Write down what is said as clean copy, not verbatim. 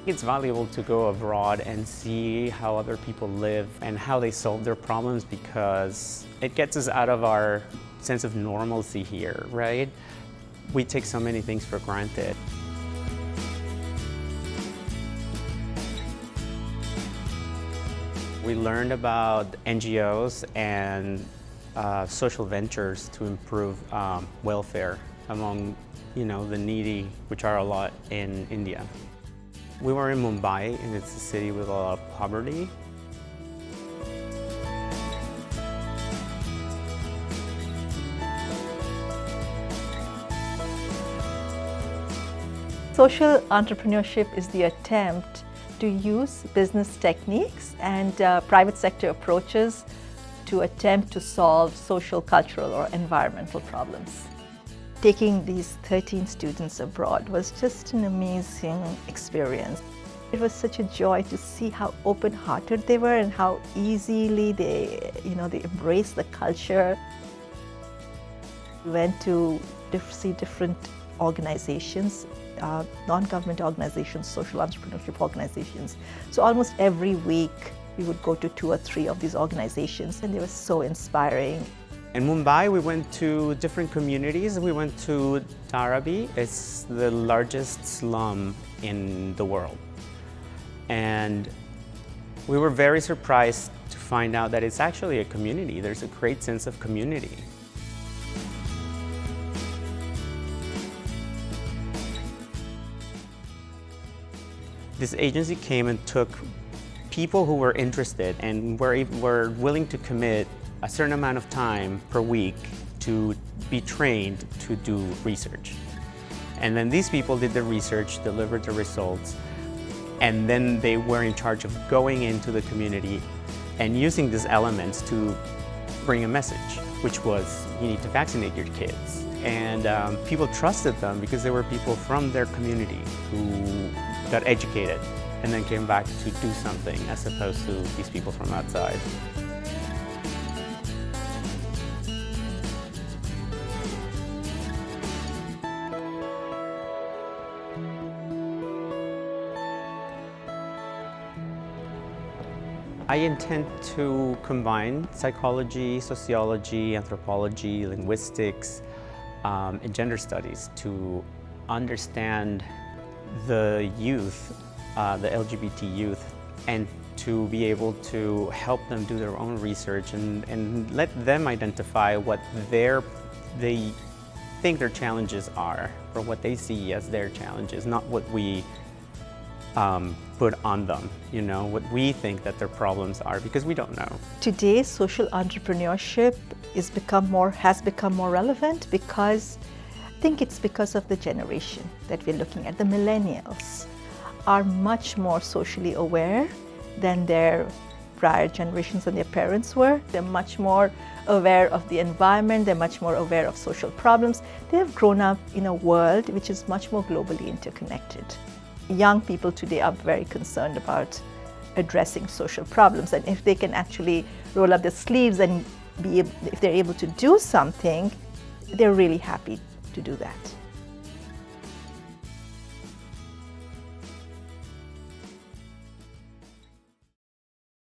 It's valuable to go abroad and see how other people live and how they solve their problems, because it gets us out of our sense of normalcy here, right? We take so many things for granted. We learned about NGOs and social ventures to improve welfare among, the needy, which are a lot in India. We were in Mumbai, and it's a city with a lot of poverty. Social entrepreneurship is the attempt to use business techniques and private sector approaches to attempt to solve social, cultural, or environmental problems. Taking these 13 students abroad was just an amazing experience. It was such a joy to see how open-hearted they were and how easily they embraced the culture. We went to see different organizations, non-government organizations, social entrepreneurship organizations. So almost every week we would go to 2 or 3 of these organizations, and they were so inspiring. In Mumbai, we went to different communities. We went to Dharavi. It's the largest slum in the world. And we were very surprised to find out that it's actually a community. There's a great sense of community. This agency came and took people who were interested and were willing to commit a certain amount of time per week to be trained to do research. And then these people did the research, delivered the results, and then they were in charge of going into the community and using these elements to bring a message, which was, you need to vaccinate your kids. And people trusted them because they were people from their community who got educated and then came back to do something, as opposed to these people from outside. I intend to combine psychology, sociology, anthropology, linguistics, and gender studies to understand the youth, the LGBT youth, and to be able to help them do their own research and let them identify what they think their challenges are, or what they see as their challenges, not what we put on them, what we think that their problems are, because we don't know. Today, social entrepreneurship has become more relevant because I think it's because of the generation that we're looking at. The millennials are much more socially aware than their prior generations and their parents were. They're much more aware of the environment, they're much more aware of social problems. They have grown up in a world which is much more globally interconnected. Young people today are very concerned about addressing social problems, and if they can actually roll up their sleeves and if they're able to do something, they're really happy to do that.